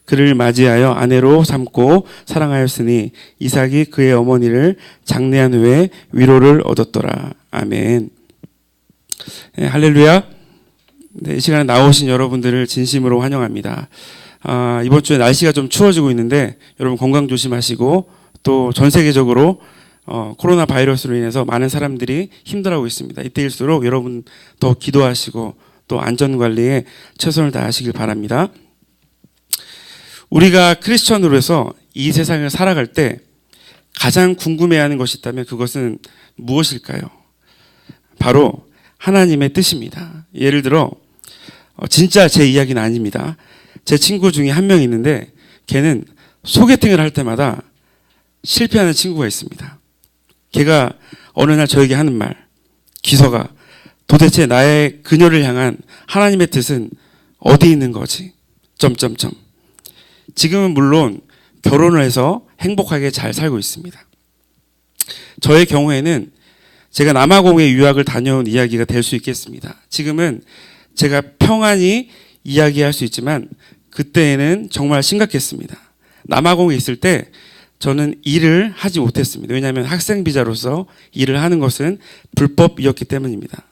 그를 맞이하여 아내로 삼고 사랑하였으니 이삭이 그의 어머니를 장례한 후에 위로를 얻었더라. 아멘. 네, 할렐루야. 네, 이 시간에 나오신 여러분들을 진심으로 환영합니다. 이번 주에 날씨가 좀 추워지고 있는데 여러분 건강 조심하시고 또 전 세계적으로 코로나 바이러스로 인해서 많은 사람들이 힘들어하고 있습니다. 이때일수록 여러분 더 기도하시고 또 안전관리에 최선을 다하시길 바랍니다. 우리가 크리스천으로서 이 세상을 살아갈 때 가장 궁금해하는 것이 있다면 그것은 무엇일까요? 바로 하나님의 뜻입니다. 예를 들어 진짜 제 이야기는 아닙니다. 제 친구 중에 한 명 있는데 걔는 소개팅을 할 때마다 실패하는 친구가 있습니다. 걔가 어느 날 저에게 하는 말, 기서가 도대체 나의 그녀를 향한 하나님의 뜻은 어디 있는 거지? 점점점. 지금은 물론 결혼을 해서 행복하게 잘 살고 있습니다. 저의 경우에는 제가 남아공에 유학을 다녀온 이야기가 될 수 있겠습니다. 지금은 제가 평안히 이야기할 수 있지만 그때에는 정말 심각했습니다. 남아공에 있을 때 저는 일을 하지 못했습니다. 왜냐하면 학생 비자로서 일을 하는 것은 불법이었기 때문입니다.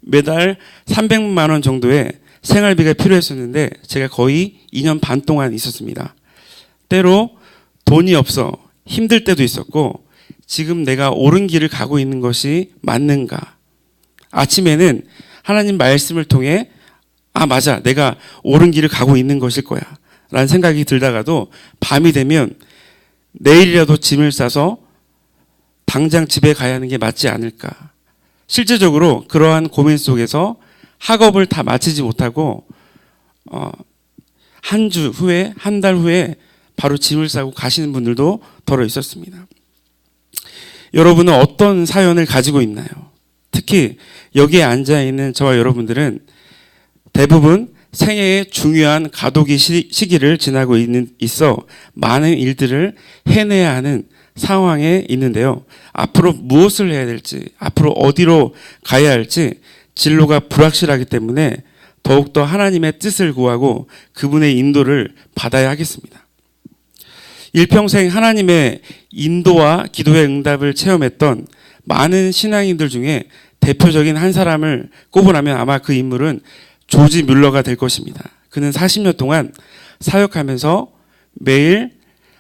매달 300만 원 정도의 생활비가 필요했었는데 제가 거의 2년 반 동안 있었습니다. 때로 돈이 없어 힘들 때도 있었고 지금 내가 옳은 길을 가고 있는 것이 맞는가? 아침에는 하나님 말씀을 통해 맞아, 내가 옳은 길을 가고 있는 것일 거야 라는 생각이 들다가도 밤이 되면 내일이라도 짐을 싸서 당장 집에 가야 하는 게 맞지 않을까? 실제적으로 그러한 고민 속에서 학업을 다 마치지 못하고 한 주 후에, 한 달 후에 바로 짐을 싸고 가시는 분들도 더러 있었습니다. 여러분은 어떤 사연을 가지고 있나요? 특히 여기에 앉아있는 저와 여러분들은 대부분 생애의 중요한 가도기 시기를 지나고 있어 많은 일들을 해내야 하는 상황에 있는데요. 앞으로 무엇을 해야 될지, 앞으로 어디로 가야 할지 진로가 불확실하기 때문에 더욱더 하나님의 뜻을 구하고 그분의 인도를 받아야 하겠습니다. 일평생 하나님의 인도와 기도의 응답을 체험했던 많은 신앙인들 중에 대표적인 한 사람을 꼽으라면 아마 그 인물은 조지 뮬러가 될 것입니다. 그는 40년 동안 사역하면서 매일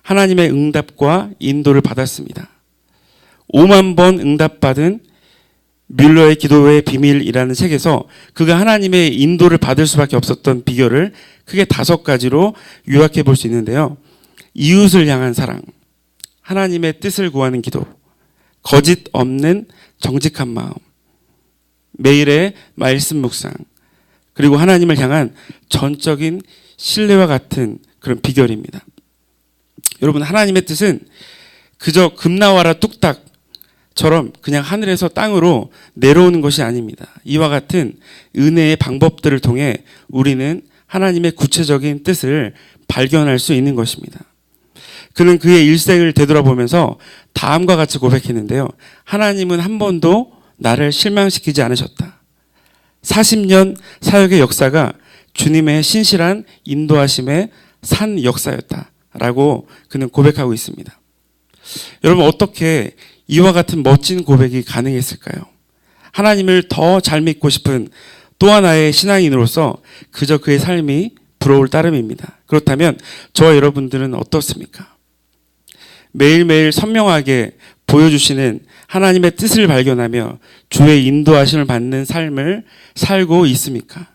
하나님의 응답과 인도를 받았습니다. 5만 번 응답받은 뮬러의 기도의 비밀이라는 책에서 그가 하나님의 인도를 받을 수밖에 없었던 비결을 크게 5가지로 요약해 볼 수 있는데요. 이웃을 향한 사랑, 하나님의 뜻을 구하는 기도, 거짓 없는 정직한 마음, 매일의 말씀 묵상, 그리고 하나님을 향한 전적인 신뢰와 같은 그런 비결입니다. 여러분, 하나님의 뜻은 그저 금나와라 뚝딱처럼 그냥 하늘에서 땅으로 내려오는 것이 아닙니다. 이와 같은 은혜의 방법들을 통해 우리는 하나님의 구체적인 뜻을 발견할 수 있는 것입니다. 그는 그의 일생을 되돌아보면서 다음과 같이 고백했는데요. 하나님은 한 번도 나를 실망시키지 않으셨다. 40년 사역의 역사가 주님의 신실한 인도하심의 산 역사였다라고 그는 고백하고 있습니다. 여러분, 어떻게 이와 같은 멋진 고백이 가능했을까요? 하나님을 더 잘 믿고 싶은 또 하나의 신앙인으로서 그저 그의 삶이 부러울 따름입니다. 그렇다면 저와 여러분들은 어떻습니까? 매일매일 선명하게 보여주시는 하나님의 뜻을 발견하며 주의 인도하심을 받는 삶을 살고 있습니까?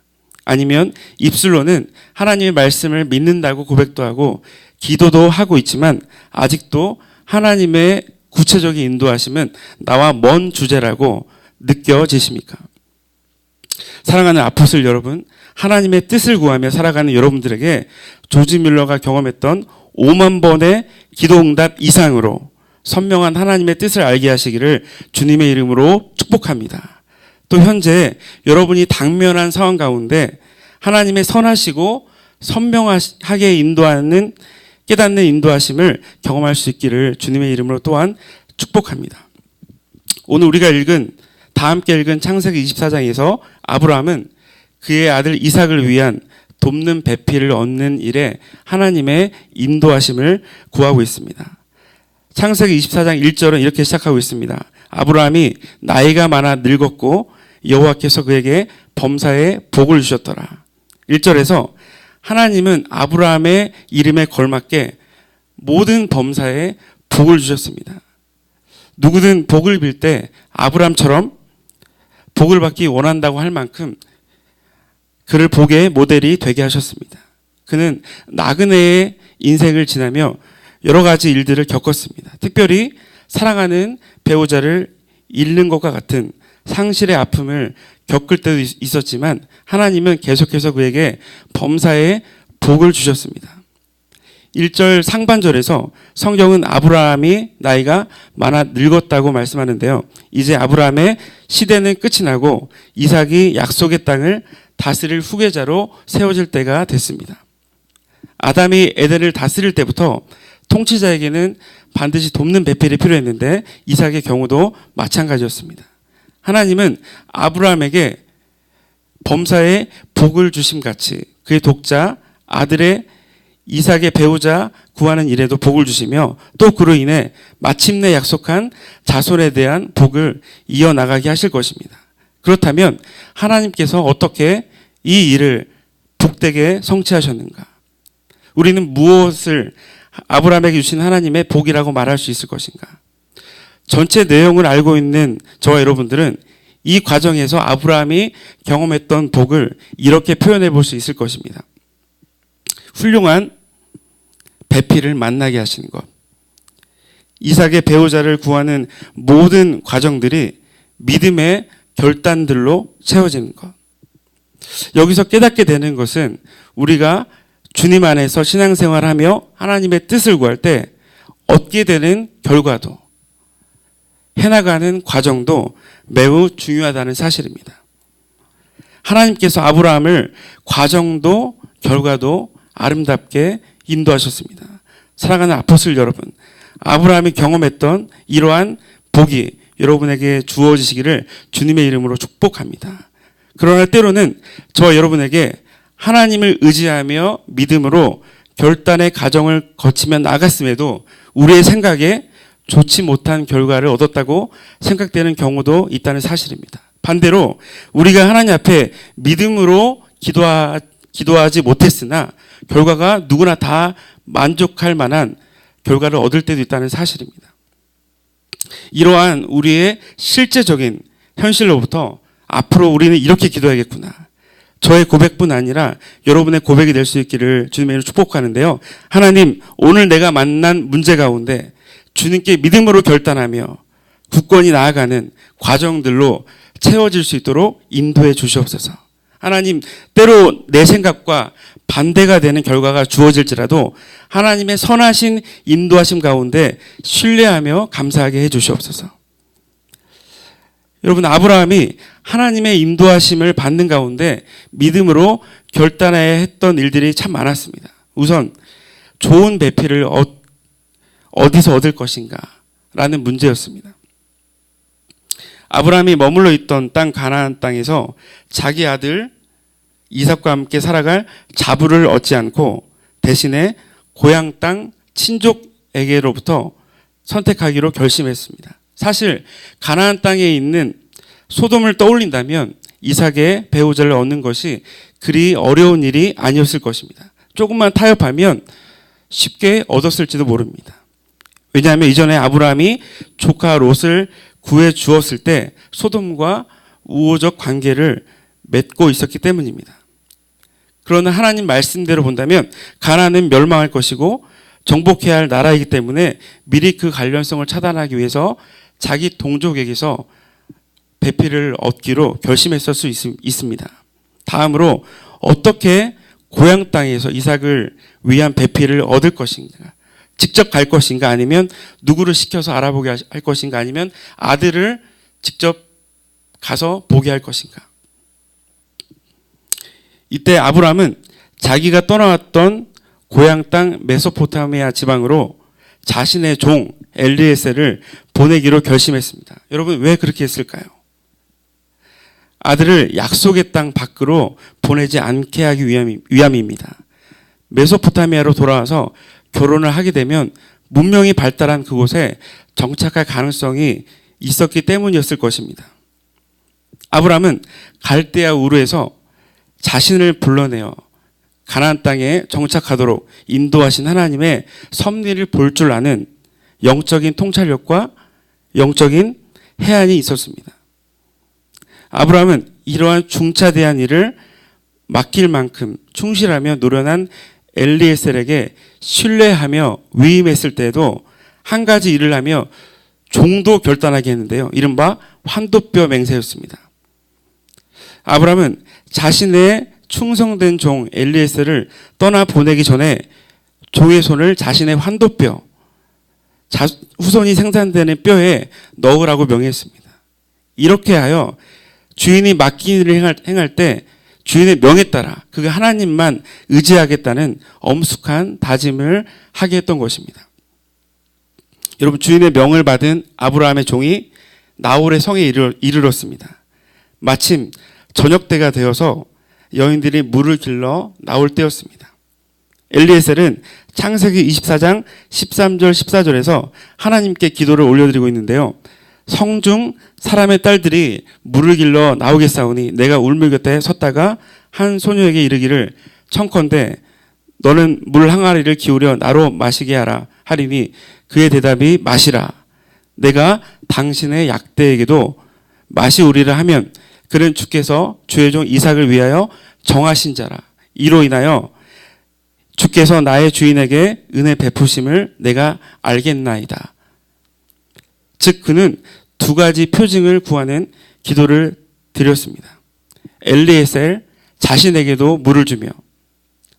아니면 입술로는 하나님의 말씀을 믿는다고 고백도 하고 기도도 하고 있지만 아직도 하나님의 구체적인 인도하심은 나와 먼 주제라고 느껴지십니까? 사랑하는 아포슬 여러분, 하나님의 뜻을 구하며 살아가는 여러분들에게 조지 뮬러가 경험했던 5만 번의 기도응답 이상으로 선명한 하나님의 뜻을 알게 하시기를 주님의 이름으로 축복합니다. 또 현재 여러분이 당면한 상황 가운데 하나님의 선하시고 선명하게 인도하는 깨닫는 인도하심을 경험할 수 있기를 주님의 이름으로 또한 축복합니다. 오늘 우리가 다 함께 읽은 창세기 24장에서 아브라함은 그의 아들 이삭을 위한 돕는 배필을 얻는 일에 하나님의 인도하심을 구하고 있습니다. 창세기 24장 1절은 이렇게 시작하고 있습니다. 아브라함이 나이가 많아 늙었고 여호와께서 그에게 범사에 복을 주셨더라. 1절에서 하나님은 아브라함의 이름에 걸맞게 모든 범사에 복을 주셨습니다. 누구든 복을 빌 때 아브라함처럼 복을 받기 원한다고 할 만큼 그를 복의 모델이 되게 하셨습니다. 그는 나그네의 인생을 지나며 여러 가지 일들을 겪었습니다. 특별히 사랑하는 배우자를 잃는 것과 같은 상실의 아픔을 겪을 때도 있었지만 하나님은 계속해서 그에게 범사에 복을 주셨습니다. 1절 상반절에서 성경은 아브라함이 나이가 많아 늙었다고 말씀하는데요. 이제 아브라함의 시대는 끝이 나고 이삭이 약속의 땅을 다스릴 후계자로 세워질 때가 됐습니다. 아담이 에덴을 다스릴 때부터 통치자에게는 반드시 돕는 배필이 필요했는데 이삭의 경우도 마찬가지였습니다. 하나님은 아브라함에게 범사에 복을 주심 같이 그의 독자 아들의 이삭의 배우자 구하는 일에도 복을 주시며 또 그로 인해 마침내 약속한 자손에 대한 복을 이어나가게 하실 것입니다. 그렇다면 하나님께서 어떻게 이 일을 복되게 성취하셨는가? 우리는 무엇을 아브라함에게 주신 하나님의 복이라고 말할 수 있을 것인가? 전체 내용을 알고 있는 저와 여러분들은 이 과정에서 아브라함이 경험했던 복을 이렇게 표현해 볼 수 있을 것입니다. 훌륭한 배필을 만나게 하시는 것. 이삭의 배우자를 구하는 모든 과정들이 믿음의 결단들로 채워지는 것. 여기서 깨닫게 되는 것은 우리가 주님 안에서 신앙생활하며 하나님의 뜻을 구할 때 얻게 되는 결과도 해나가는 과정도 매우 중요하다는 사실입니다. 하나님께서 아브라함을 과정도 결과도 아름답게 인도하셨습니다. 사랑하는 아포스톨 여러분, 아브라함이 경험했던 이러한 복이 여러분에게 주어지시기를 주님의 이름으로 축복합니다. 그러나 때로는 저와 여러분에게 하나님을 의지하며 믿음으로 결단의 과정을 거치며 나갔음에도 우리의 생각에 좋지 못한 결과를 얻었다고 생각되는 경우도 있다는 사실입니다. 반대로 우리가 하나님 앞에 믿음으로 기도하지 못했으나 결과가 누구나 다 만족할 만한 결과를 얻을 때도 있다는 사실입니다. 이러한 우리의 실제적인 현실로부터 앞으로 우리는 이렇게 기도해야겠구나. 저의 고백뿐 아니라 여러분의 고백이 될 수 있기를 주님의 이름으로 축복하는데요. 하나님, 오늘 내가 만난 문제 가운데 주님께 믿음으로 결단하며 굳건히 나아가는 과정들로 채워질 수 있도록 인도해 주시옵소서. 하나님, 때로 내 생각과 반대가 되는 결과가 주어질지라도 하나님의 선하신 인도하심 가운데 신뢰하며 감사하게 해 주시옵소서. 여러분, 아브라함이 하나님의 인도하심을 받는 가운데 믿음으로 결단해야 했던 일들이 참 많았습니다. 우선 좋은 배필을 어디서 얻을 것인가 라는 문제였습니다. 아브라함이 머물러 있던 땅 가나안 땅에서 자기 아들 이삭과 함께 살아갈 자부를 얻지 않고 대신에 고향 땅 친족에게로부터 선택하기로 결심했습니다. 사실 가나안 땅에 있는 소돔을 떠올린다면 이삭의 배우자를 얻는 것이 그리 어려운 일이 아니었을 것입니다. 조금만 타협하면 쉽게 얻었을지도 모릅니다. 왜냐하면 이전에 아브라함이 조카 롯을 구해 주었을 때 소돔과 우호적 관계를 맺고 있었기 때문입니다. 그러나 하나님 말씀대로 본다면 가나안은 멸망할 것이고 정복해야 할 나라이기 때문에 미리 그 관련성을 차단하기 위해서 자기 동족에게서 배필을 얻기로 결심했을 수 있습니다. 다음으로 어떻게 고향 땅에서 이삭을 위한 배필을 얻을 것인가? 직접 갈 것인가? 아니면 누구를 시켜서 알아보게 할 것인가? 아니면 아들을 직접 가서 보게 할 것인가? 이때 아브라함은 자기가 떠나왔던 고향 땅 메소포타미아 지방으로 자신의 종 엘리에셀을 보내기로 결심했습니다. 여러분, 왜 그렇게 했을까요? 아들을 약속의 땅 밖으로 보내지 않게 하기 위함입니다. 메소포타미아로 돌아와서 결혼을 하게 되면 문명이 발달한 그곳에 정착할 가능성이 있었기 때문이었을 것입니다. 아브라함은 갈대아 우르에서 자신을 불러내어 가나안 땅에 정착하도록 인도하신 하나님의 섭리를 볼 줄 아는 영적인 통찰력과 영적인 해안이 있었습니다. 아브라함은 이러한 중차대한 일을 맡길 만큼 충실하며 노련한 엘리에셀에게 신뢰하며 위임했을 때에도 한 가지 일을 하며 종도 결단하게 했는데요. 이른바 환도뼈 맹세였습니다. 아브라함은 자신의 충성된 종 엘리에셀을 떠나 보내기 전에 종의 손을 자신의 환도뼈, 후손이 생산되는 뼈에 넣으라고 명했습니다. 이렇게 하여 주인이 맡긴 일을 행할 때 주인의 명에 따라 그 하나님만 의지하겠다는 엄숙한 다짐을 하게 했던 것입니다. 여러분, 주인의 명을 받은 아브라함의 종이 나홀의 성에 이르렀습니다. 마침 저녁 때가 되어서 여인들이 물을 길러 나올 때였습니다. 엘리에셀은 창세기 24장 13절 14절에서 하나님께 기도를 올려드리고 있는데요. 성중 사람의 딸들이 물을 길러 나오겠사오니 내가 울물 곁에 섰다가 한 소녀에게 이르기를 청컨대 너는 물 항아리를 기울여 나로 마시게 하라 하리니 그의 대답이 마시라. 내가 당신의 약대에게도 마시우리라 하면 그는 주께서 주의 종 이삭을 위하여 정하신 자라. 이로 인하여 주께서 나의 주인에게 은혜 베푸심을 내가 알겠나이다. 즉 그는 두 가지 표징을 구하는 기도를 드렸습니다. 엘리에셀 자신에게도 물을 주며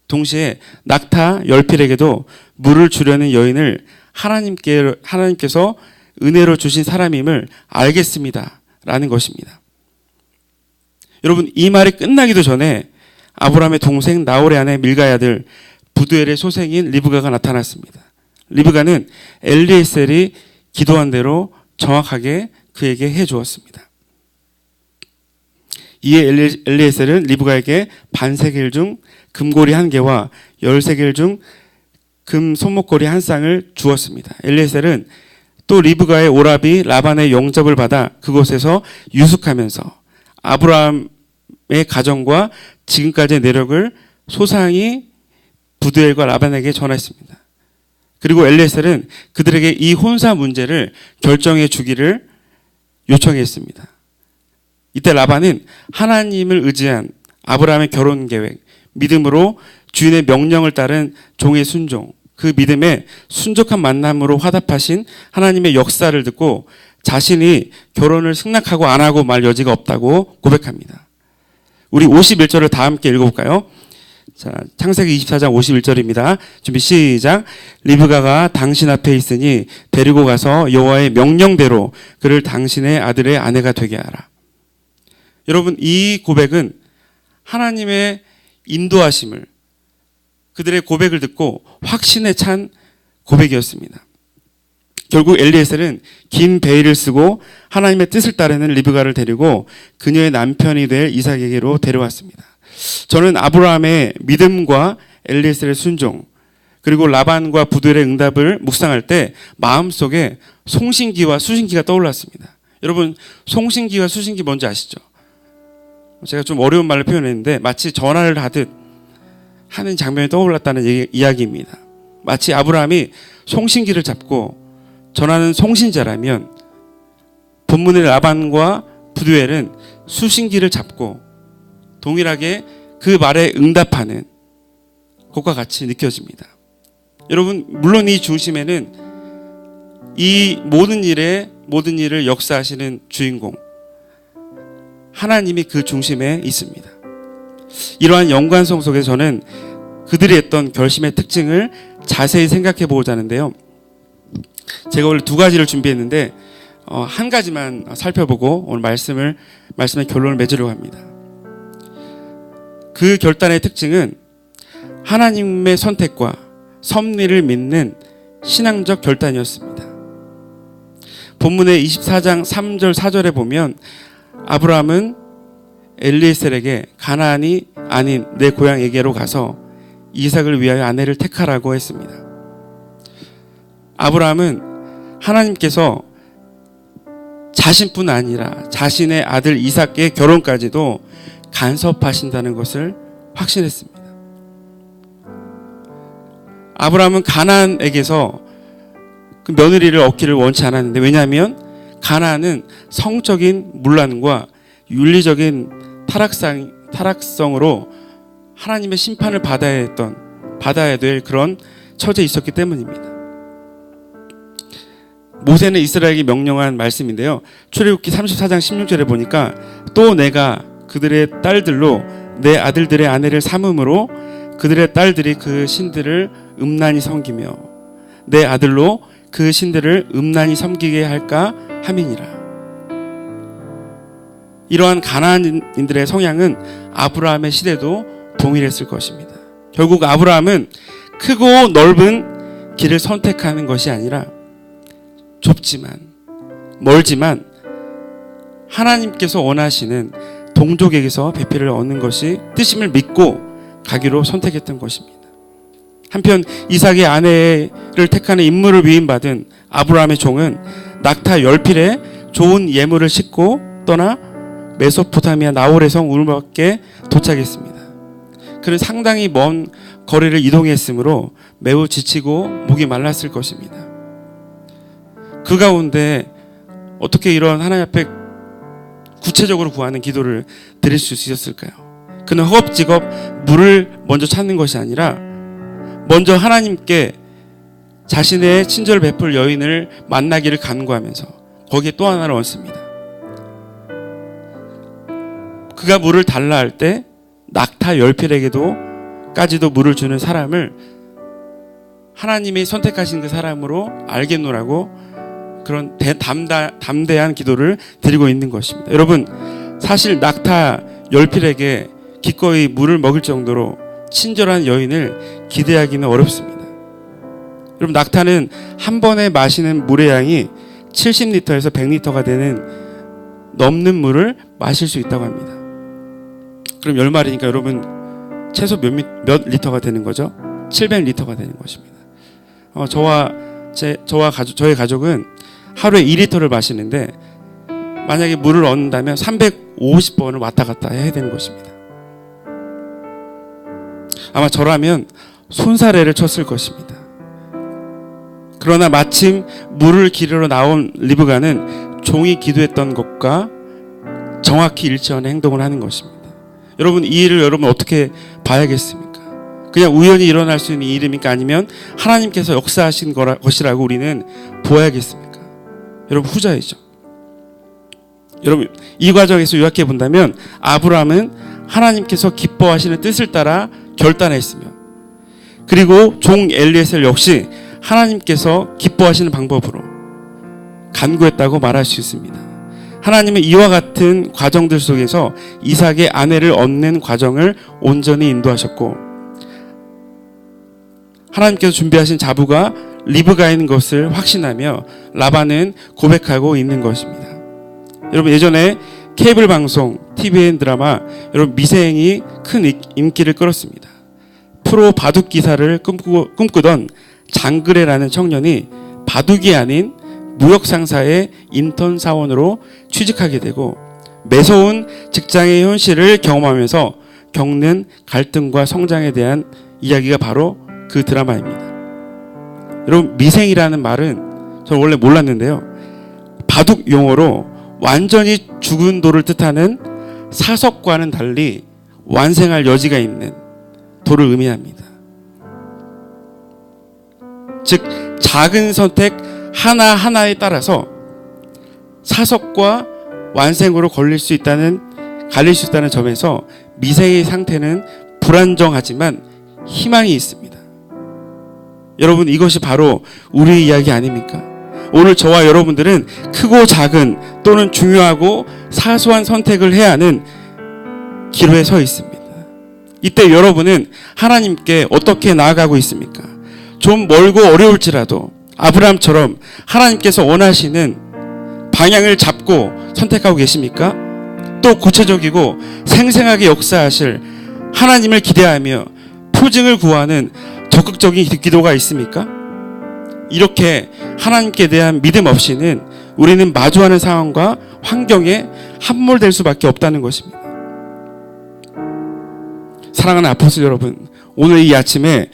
동시에 낙타 열필에게도 물을 주려는 여인을 하나님께서 은혜로 주신 사람임을 알겠습니다. 라는 것입니다. 여러분, 이 말이 끝나기도 전에 아브라함의 동생 나홀의 아내 밀가의 아들 부두엘의 소생인 리브가가 나타났습니다. 리브가는 엘리에셀이 기도한 대로 정확하게 그에게 해주었습니다. 이에 엘리에셀은 리브가에게 반세겔 중 금고리 1개와 13겔 중 금 손목고리 1쌍을 주었습니다. 엘리에셀은 또 리브가의 오라비 라반의 영접을 받아 그곳에서 유숙하면서 아브라함의 가정과 지금까지의 내력을 소상히 부두엘과 라반에게 전했습니다. 그리고 엘리에셀은 그들에게 이 혼사 문제를 결정해 주기를 요청했습니다. 이때 라반은 하나님을 의지한 아브라함의 결혼 계획, 믿음으로 주인의 명령을 따른 종의 순종, 그 믿음에 순종한 만남으로 화답하신 하나님의 역사를 듣고 자신이 결혼을 승낙하고 안 하고 말 여지가 없다고 고백합니다. 우리 51절을 다 함께 읽어볼까요? 자, 창세기 24장 51절입니다. 준비 시작. 리브가가 당신 앞에 있으니 데리고 가서 여호와의 명령대로 그를 당신의 아들의 아내가 되게 하라. 여러분, 이 고백은 하나님의 인도하심을, 그들의 고백을 듣고 확신에 찬 고백이었습니다. 결국 엘리에셀은 긴 베일을 쓰고 하나님의 뜻을 따르는 리브가를 데리고 그녀의 남편이 될 이삭에게로 데려왔습니다. 저는 아브라함의 믿음과 엘리에셀의 순종, 그리고 라반과 부두엘의 응답을 묵상할 때 마음속에 송신기와 수신기가 떠올랐습니다. 여러분, 송신기와 수신기 뭔지 아시죠? 제가 좀 어려운 말로 표현했는데 마치 전화를 하듯 하는 장면이 떠올랐다는 이야기입니다. 마치 아브라함이 송신기를 잡고 전하는 송신자라면 본문의 라반과 부두엘은 수신기를 잡고 동일하게 그 말에 응답하는 것과 같이 느껴집니다. 여러분, 물론 이 중심에는 이 모든 일을 역사하시는 주인공 하나님이 그 중심에 있습니다. 이러한 연관성 속에서 저는 그들이 했던 결심의 특징을 자세히 생각해 보고자 하는데요. 제가 원래 두 가지를 준비했는데 한 가지만 살펴보고 오늘 말씀의 결론을 맺으려고 합니다. 그 결단의 특징은 하나님의 선택과 섭리를 믿는 신앙적 결단이었습니다. 본문의 24장 3절 4절에 보면 아브라함은 엘리에셀에게 가나안이 아닌 내 고향에게로 가서 이삭을 위하여 아내를 택하라고 했습니다. 아브라함은 하나님께서 자신뿐 아니라 자신의 아들 이삭의 결혼까지도 간섭하신다는 것을 확신했습니다. 아브라함은 가나안에게서 그 며느리를 얻기를 원치 않았는데, 왜냐하면 가나안은 성적인 문란과 윤리적인 타락성으로 하나님의 심판을 받아야 될 그런 처지에 있었기 때문입니다. 모세는 이스라엘에게 명령한 말씀인데요, 출애굽기 34장 16절에 보니까 또 내가 그들의 딸들로 내 아들들의 아내를 삼음으로 그들의 딸들이 그 신들을 음란히 섬기며 내 아들로 그 신들을 음란히 섬기게 할까 함이니라. 이러한 가나안인들의 성향은 아브라함의 시대도 동일했을 것입니다. 결국 아브라함은 크고 넓은 길을 선택하는 것이 아니라 좁지만 멀지만 하나님께서 원하시는 동족에게서 배필을 얻는 것이 뜻임을 믿고 가기로 선택했던 것입니다. 한편 이삭의 아내를 택하는 임무를 위임받은 아브라함의 종은 낙타 10필에 좋은 예물을 싣고 떠나 메소포타미아 나홀의 성 우르밖에 도착했습니다. 그는 상당히 먼 거리를 이동했으므로 매우 지치고 목이 말랐을 것입니다. 그 가운데 어떻게 이런 하나님 앞에 구체적으로 구하는 기도를 드릴 수 있었을까요? 그는 허겁지겁 물을 먼저 찾는 것이 아니라 먼저 하나님께 자신의 친절을 베풀 여인을 만나기를 간구하면서 거기에 또 하나를 얹습니다. 그가 물을 달라 할 때 낙타 10필에게도 까지도 물을 주는 사람을 하나님이 선택하신 그 사람으로 알겠노라고 그런 담대한 기도를 드리고 있는 것입니다. 여러분, 사실 낙타 10필에게 기꺼이 물을 먹일 정도로 친절한 여인을 기대하기는 어렵습니다. 여러분, 낙타는 한 번에 마시는 물의 양이 70리터에서 100리터가 넘는 물을 마실 수 있다고 합니다. 그럼 10마리니까 여러분 최소 몇 리터가 되는 거죠? 700리터가 되는 것입니다. 저의 가족은 하루에 2리터를 마시는데 만약에 물을 얻는다면 350번을 왔다 갔다 해야 되는 것입니다. 아마 저라면 손사래를 쳤을 것입니다. 그러나 마침 물을 기르러 나온 리브가는 종이 기도했던 것과 정확히 일치하는 행동을 하는 것입니다. 여러분, 이 일을 여러분 어떻게 봐야겠습니까? 그냥 우연히 일어날 수 있는 일입니까? 아니면 하나님께서 역사하신 것이라고 우리는 보아야겠습니까? 여러분, 후자이죠. 여러분, 이 과정에서 요약해 본다면 아브라함은 하나님께서 기뻐하시는 뜻을 따라 결단했으며, 그리고 종 엘리에셀 역시 하나님께서 기뻐하시는 방법으로 간구했다고 말할 수 있습니다. 하나님은 이와 같은 과정들 속에서 이삭의 아내를 얻는 과정을 온전히 인도하셨고, 하나님께서 준비하신 자부가 리브가인 것을 확신하며 라반은 고백하고 있는 것입니다. 여러분, 예전에 케이블 방송, TVN 드라마 여러분 미생이 큰 인기를 끌었습니다. 프로 바둑 기사를 꿈꾸던 장그래라는 청년이 바둑이 아닌 무역 상사의 인턴 사원으로 취직하게 되고 매서운 직장의 현실을 경험하면서 겪는 갈등과 성장에 대한 이야기가 바로 그 드라마입니다. 여러분, 미생이라는 말은 저는 원래 몰랐는데요, 바둑 용어로 완전히 죽은 돌을 뜻하는 사석과는 달리 완생할 여지가 있는 돌을 의미합니다. 즉, 작은 선택 하나하나에 따라서 사석과 완생으로 갈릴 수 있다는 점에서 미생의 상태는 불안정하지만 희망이 있습니다. 여러분, 이것이 바로 우리의 이야기 아닙니까? 오늘 저와 여러분들은 크고 작은 또는 중요하고 사소한 선택을 해야 하는 기로에 서 있습니다. 이때 여러분은 하나님께 어떻게 나아가고 있습니까? 좀 멀고 어려울지라도 아브라함처럼 하나님께서 원하시는 방향을 잡고 선택하고 계십니까? 또 구체적이고 생생하게 역사하실 하나님을 기대하며 표징을 구하는 적극적인 기도가 있습니까? 이렇게 하나님께 대한 믿음 없이는 우리는 마주하는 상황과 환경에 함몰될 수밖에 없다는 것입니다. 사랑하는 아포스토 여러분, 오늘 이 아침에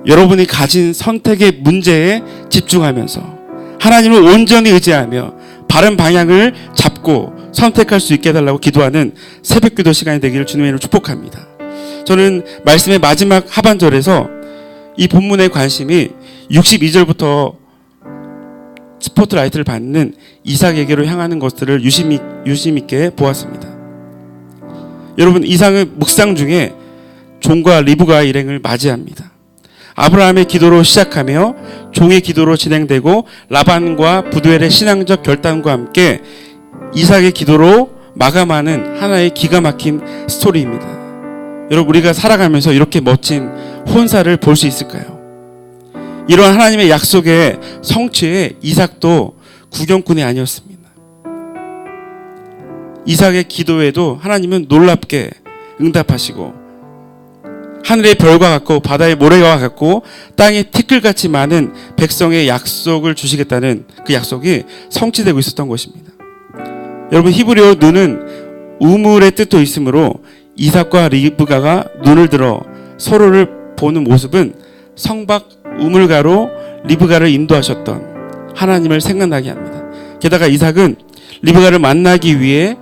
여러분이 가진 선택의 문제에 집중하면서 하나님을 온전히 의지하며 바른 방향을 잡고 선택할 수 있게 해달라고 기도하는 새벽기도 시간이 되기를 주님의 이름으로 축복합니다. 저는 말씀의 마지막 하반절에서 이 본문의 관심이 62절부터 스포트라이트를 받는 이삭에게로 향하는 것들을 유심 있게 보았습니다. 여러분, 이삭의 묵상 중에 종과 리브가의 일행을 맞이합니다. 아브라함의 기도로 시작하며 종의 기도로 진행되고 라반과 부두엘의 신앙적 결단과 함께 이삭의 기도로 마감하는 하나의 기가 막힌 스토리입니다. 여러분, 우리가 살아가면서 이렇게 멋진 혼사를 볼 수 있을까요? 이러한 하나님의 약속의 성취에 이삭도 구경꾼이 아니었습니다. 이삭의 기도에도 하나님은 놀랍게 응답하시고 하늘의 별과 같고 바다의 모래와 같고 땅에 티끌같이 많은 백성의 약속을 주시겠다는 그 약속이 성취되고 있었던 것입니다. 여러분, 히브리어 눈은 우물의 뜻도 있으므로 이삭과 리브가가 눈을 들어 서로를 보는 모습은 성박 우물가로 리브가를 인도하셨던 하나님을 생각나게 합니다. 게다가 이삭은 리브가를 만나기 위해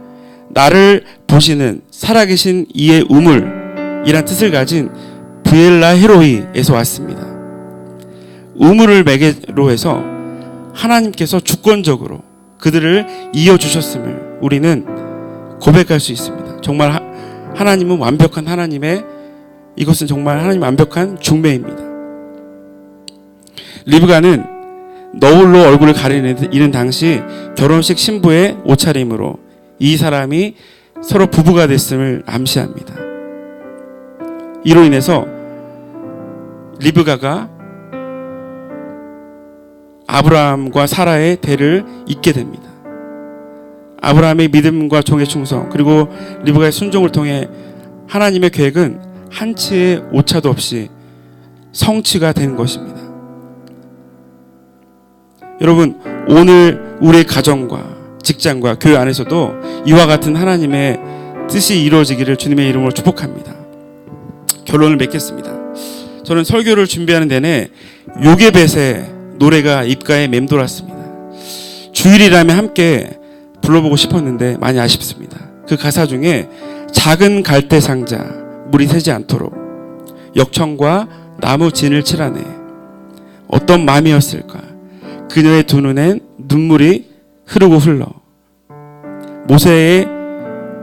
나를 보시는 살아계신 이의 우물이란 뜻을 가진 브엘라 헤로이에서 왔습니다. 우물을 매개로 해서 하나님께서 주권적으로 그들을 이어주셨음을 우리는 고백할 수 있습니다. 정말 하나님은 완벽한 하나님의, 이것은 정말 하나님 완벽한 중매입니다. 리브가는 너울로 얼굴을 가리는 당시 결혼식 신부의 옷차림으로 이 사람이 서로 부부가 됐음을 암시합니다. 이로 인해서 리브가가 아브라함과 사라의 대를 잇게 됩니다. 아브라함의 믿음과 종의 충성, 그리고 리브가의 순종을 통해 하나님의 계획은 한치의 오차도 없이 성취가 된 것입니다. 여러분, 오늘 우리의 가정과 직장과 교회 안에서도 이와 같은 하나님의 뜻이 이루어지기를 주님의 이름으로 축복합니다. 결론을 맺겠습니다. 저는 설교를 준비하는 내내 요게벳의 노래가 입가에 맴돌았습니다. 주일이라면 함께 불러보고 싶었는데 많이 아쉽습니다. 그 가사 중에 작은 갈대 상자 물이 새지 않도록 역청과 나무 진을 칠하네. 어떤 마음이었을까? 그녀의 두 눈엔 눈물이 흐르고 흘러. 모세의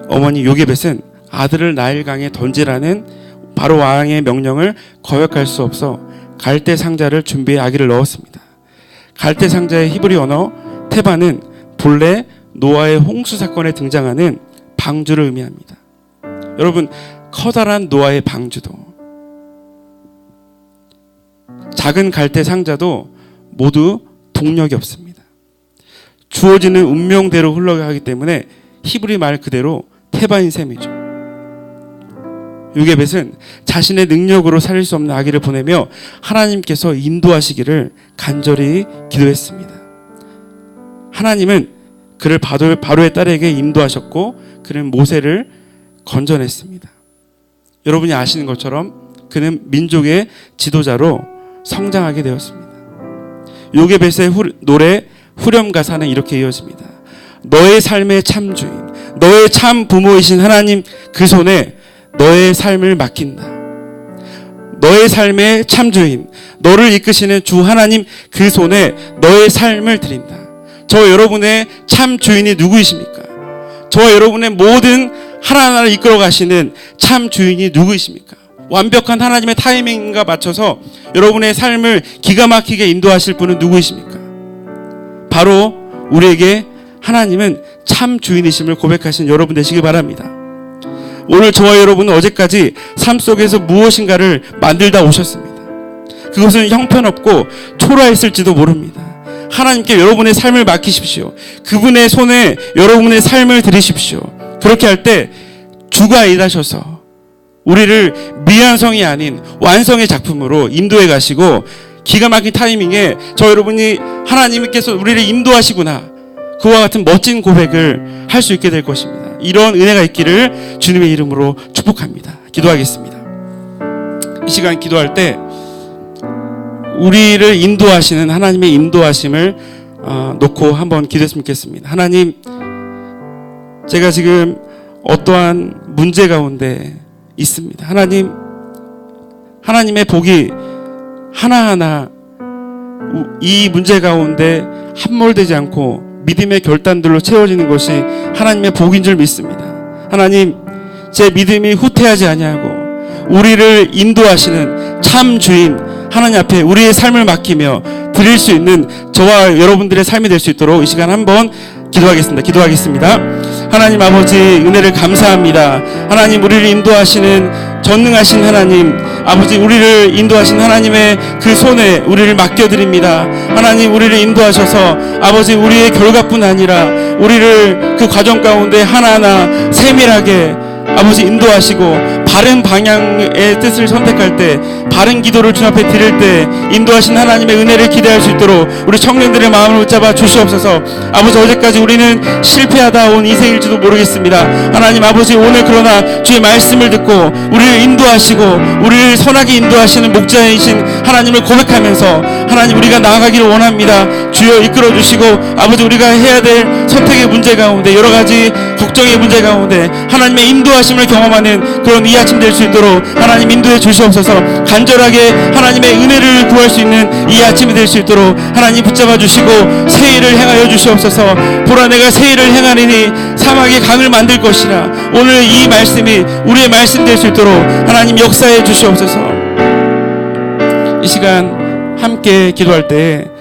어머니 요게벳은 아들을 나일강에 던지라는 바로 왕의 명령을 거역할 수 없어 갈대 상자를 준비해 아기를 넣었습니다. 갈대 상자의 히브리 언어 테바는 본래 노아의 홍수 사건에 등장하는 방주를 의미합니다. 여러분, 커다란 노아의 방주도, 작은 갈대 상자도 모두 동력이 없습니다. 주어지는 운명대로 흘러가기 때문에 히브리 말 그대로 테바인 셈이죠. 요게벳은 자신의 능력으로 살릴 수 없는 아기를 보내며 하나님께서 인도하시기를 간절히 기도했습니다. 하나님은 그를 바로의 딸에게 인도하셨고 그는 모세를 건져냈습니다. 여러분이 아시는 것처럼 그는 민족의 지도자로 성장하게 되었습니다. 요게벳의 노래 후렴 가사는 이렇게 이어집니다. 너의 삶의 참주인, 너의 참 부모이신 하나님 그 손에 너의 삶을 맡긴다. 너의 삶의 참주인, 너를 이끄시는 주 하나님 그 손에 너의 삶을 드린다. 저 여러분의 참 주인이 누구이십니까? 저 여러분의 모든 하나하나를 이끌어 가시는 참 주인이 누구이십니까? 완벽한 하나님의 타이밍과 맞춰서 여러분의 삶을 기가 막히게 인도하실 분은 누구이십니까? 바로 우리에게 하나님은 참 주인이심을 고백하신 여러분 되시길 바랍니다. 오늘 저와 여러분은 어제까지 삶 속에서 무엇인가를 만들다 오셨습니다. 그것은 형편없고 초라했을지도 모릅니다. 하나님께 여러분의 삶을 맡기십시오. 그분의 손에 여러분의 삶을 드리십시오. 그렇게 할 때 주가 일하셔서 우리를 미완성이 아닌 완성의 작품으로 인도해 가시고, 기가 막힌 타이밍에 저 여러분이 하나님께서 우리를 인도하시구나, 그와 같은 멋진 고백을 할 수 있게 될 것입니다. 이런 은혜가 있기를 주님의 이름으로 축복합니다. 기도하겠습니다. 이 시간 기도할 때 우리를 인도하시는 하나님의 인도하심을 놓고 한번 기도했으면 좋겠습니다. 하나님, 제가 지금 어떠한 문제 가운데 있습니다. 하나님, 하나님의 복이 하나하나 이 문제 가운데 함몰되지 않고 믿음의 결단들로 채워지는 것이 하나님의 복인 줄 믿습니다. 하나님, 제 믿음이 후퇴하지 아니하고 우리를 인도하시는 참 주인 하나님 앞에 우리의 삶을 맡기며 드릴 수 있는 저와 여러분들의 삶이 될 수 있도록 이 시간 한번 기도하겠습니다. 하나님 아버지, 은혜를 감사합니다. 하나님, 우리를 인도하시는 전능하신 하나님 아버지, 우리를 인도하신 하나님의 그 손에 우리를 맡겨드립니다. 하나님, 우리를 인도하셔서 아버지, 우리의 결과뿐 아니라 우리를 그 과정 가운데 하나하나 세밀하게 아버지 인도하시고, 바른 방향의 뜻을 선택할 때, 바른 기도를 주 앞에 드릴 때 인도하신 하나님의 은혜를 기대할 수 있도록 우리 청년들의 마음을 붙잡아 주시옵소서. 아버지, 어제까지 우리는 실패하다 온 인생일지도 모르겠습니다. 하나님 아버지, 오늘 그러나 주의 말씀을 듣고 우리를 인도하시고 우리를 선하게 인도하시는 목자이신 하나님을 고백하면서 하나님, 우리가 나아가기를 원합니다. 주여 이끌어 주시고, 아버지, 우리가 해야 될 선택의 문제 가운데, 여러 가지 걱정의 문제 가운데 하나님의 인도하심을 경험하는 그런 이 아침 될 수 있도록 하나님 인도해 주시옵소서. 간절하게 하나님의 은혜를 구할 수 있는 이 아침이 될 수 있도록 하나님 붙잡아 주시고 새 일을 행하여 주시옵소서. 보라, 내가 새 일을 행하리니 사막에 강을 만들 것이라. 오늘 이 말씀이 우리의 말씀 될 수 있도록 하나님 역사해 주시옵소서. 이 시간 함께 기도할 때